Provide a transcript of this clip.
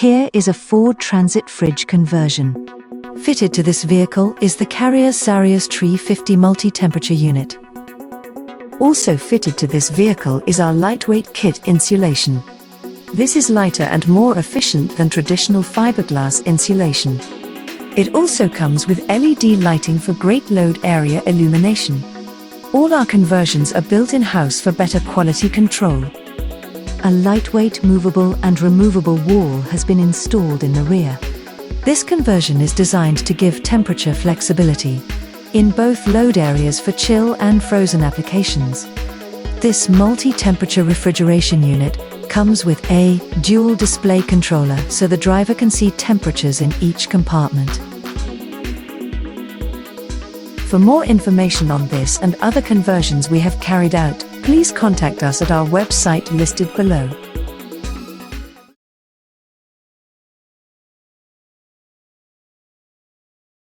Here is a Ford Transit fridge conversion. Fitted to this vehicle is the Carrier's Xarios 350 multi-temperature unit. Also fitted to this vehicle is our lightweight kit insulation. This is lighter and more efficient than traditional fiberglass insulation. It also comes with LED lighting for great load area illumination. All our conversions are built in-house for better quality control. A lightweight movable and removable wall has been installed in the rear. This conversion is designed to give temperature flexibility in both load areas for chill and frozen applications. This multi-temperature refrigeration unit comes with a dual display controller so the driver can see temperatures in each compartment. For more information on this and other conversions we have carried out, please contact us at our website listed below.